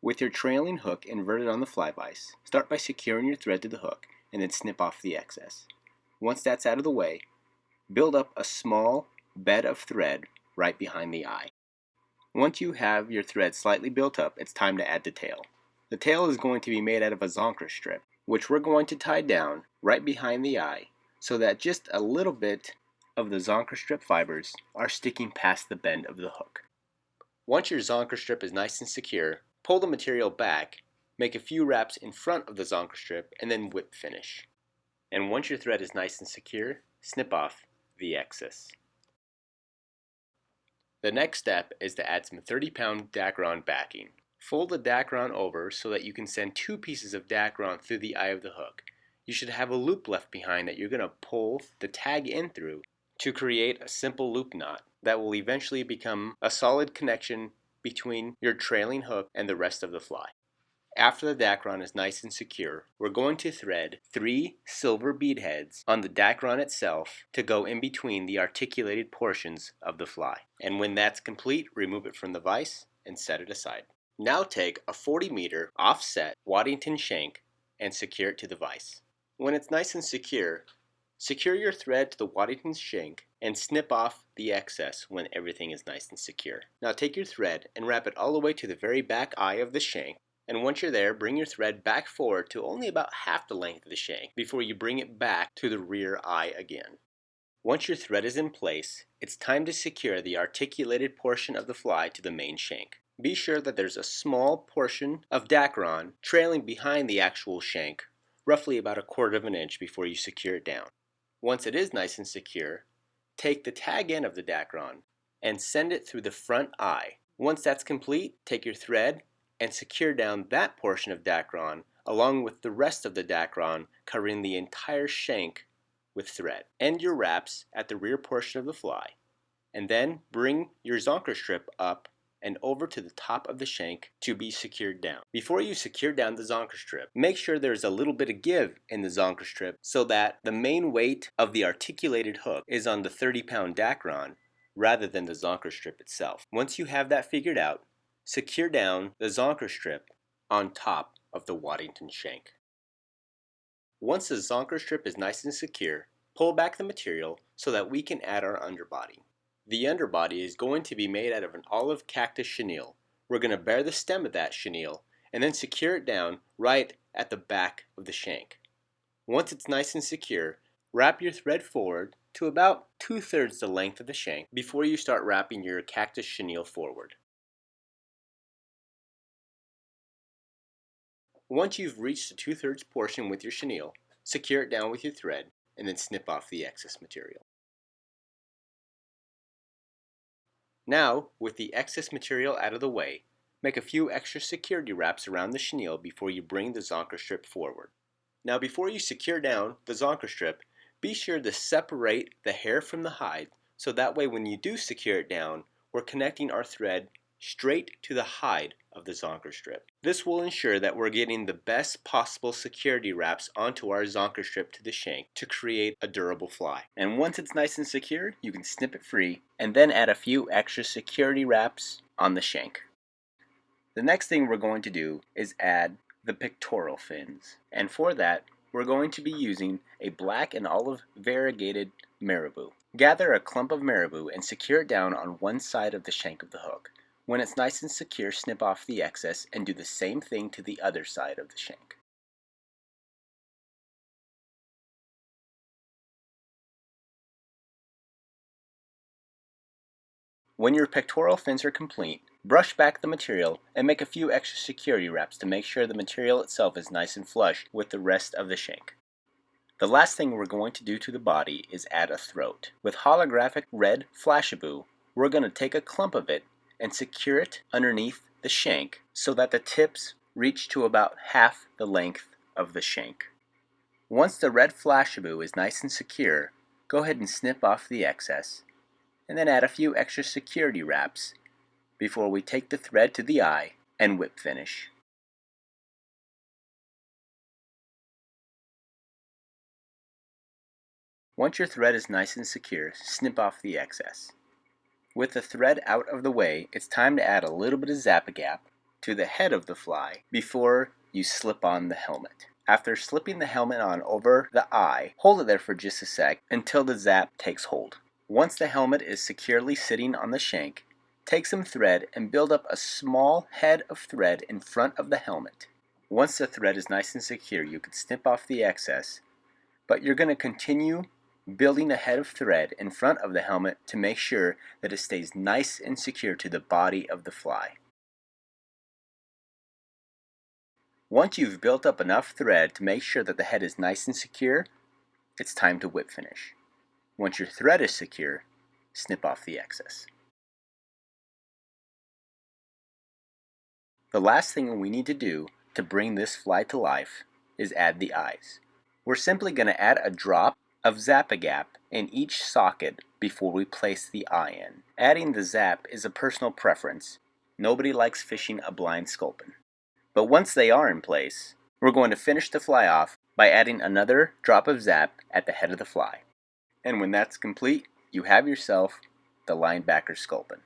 With your trailing hook inverted on the fly vise, start by securing your thread to the hook and then snip off the excess. Once that's out of the way, build up a small bed of thread right behind the eye. Once you have your thread slightly built up, it's time to add the tail. The tail is going to be made out of a zonker strip, which we're going to tie down right behind the eye so that just a little bit of the zonker strip fibers are sticking past the bend of the hook. Once your zonker strip is nice and secure, pull the material back, make a few wraps in front of the zonker strip, and then whip finish. And once your thread is nice and secure, snip off the excess. The next step is to add some 30-pound Dacron backing. Fold the Dacron over so that you can send 2 pieces of Dacron through the eye of the hook. You should have a loop left behind that you're going to pull the tag in through to create a simple loop knot that will eventually become a solid connection between your trailing hook and the rest of the fly. After the Dacron is nice and secure, we're going to thread 3 silver bead heads on the Dacron itself to go in between the articulated portions of the fly. And when that's complete, remove it from the vise and set it aside. Now take a 40-meter offset Waddington shank and secure it to the vise. When it's nice and secure your thread to the Waddington shank and snip off the excess when everything is nice and secure. Now take your thread and wrap it all the way to the very back eye of the shank. And once you're there, bring your thread back forward to only about half the length of the shank before you bring it back to the rear eye again. Once your thread is in place, it's time to secure the articulated portion of the fly to the main shank. Be sure that there's a small portion of Dacron trailing behind the actual shank, roughly about 1/4 of an inch before you secure it down. Once it is nice and secure, take the tag end of the Dacron and send it through the front eye. Once that's complete, take your thread and secure down that portion of Dacron along with the rest of the Dacron, covering the entire shank with thread. End your wraps at the rear portion of the fly, and then bring your zonker strip up and over to the top of the shank to be secured down. Before you secure down the zonker strip, make sure there's a little bit of give in the zonker strip so that the main weight of the articulated hook is on the 30-pound Dacron rather than the zonker strip itself. Once you have that figured out, secure down the zonker strip on top of the Waddington shank. Once the zonker strip is nice and secure, pull back the material so that we can add our underbody. The underbody is going to be made out of an olive cactus chenille. We're going to bare the stem of that chenille and then secure it down right at the back of the shank. Once it's nice and secure, wrap your thread forward to about 2/3 the length of the shank before you start wrapping your cactus chenille forward. Once you've reached the 2/3 portion with your chenille, secure it down with your thread and then snip off the excess material. Now, with the excess material out of the way, make a few extra security wraps around the chenille before you bring the zonker strip forward. Now before you secure down the zonker strip, be sure to separate the hair from the hide so that way when you do secure it down, we're connecting our thread straight to the hide of the zonker strip. This will ensure that we're getting the best possible security wraps onto our zonker strip to the shank to create a durable fly. And once it's nice and secure, you can snip it free and then add a few extra security wraps on the shank. The next thing we're going to do is add the pectoral fins. And for that, we're going to be using a black and olive variegated marabou. Gather a clump of marabou and secure it down on one side of the shank of the hook. When it's nice and secure, snip off the excess and do the same thing to the other side of the shank. When your pectoral fins are complete, brush back the material and make a few extra security wraps to make sure the material itself is nice and flush with the rest of the shank. The last thing we're going to do to the body is add a throat. With holographic red flashabou, we're going to take a clump of it and secure it underneath the shank so that the tips reach to about half the length of the shank. Once the red flashabou is nice and secure, go ahead and snip off the excess and then add a few extra security wraps before we take the thread to the eye and whip finish. Once your thread is nice and secure, snip off the excess. With the thread out of the way, it's time to add a little bit of Zap-A-Gap to the head of the fly before you slip on the helmet. After slipping the helmet on over the eye, hold it there for just a sec until the zap takes hold. Once the helmet is securely sitting on the shank, take some thread and build up a small head of thread in front of the helmet. Once the thread is nice and secure, you can snip off the excess, but you're going to continue building a head of thread in front of the helmet to make sure that it stays nice and secure to the body of the fly. Once you've built up enough thread to make sure that the head is nice and secure, it's time to whip finish. Once your thread is secure, snip off the excess. The last thing we need to do to bring this fly to life is add the eyes. We're simply going to add a drop of Zap-A-Gap in each socket before we place the eye in. Adding the zap is a personal preference. Nobody likes fishing a blind sculpin. But once they are in place, we're going to finish the fly off by adding another drop of zap at the head of the fly. And when that's complete, you have yourself the Linebacker Sculpin.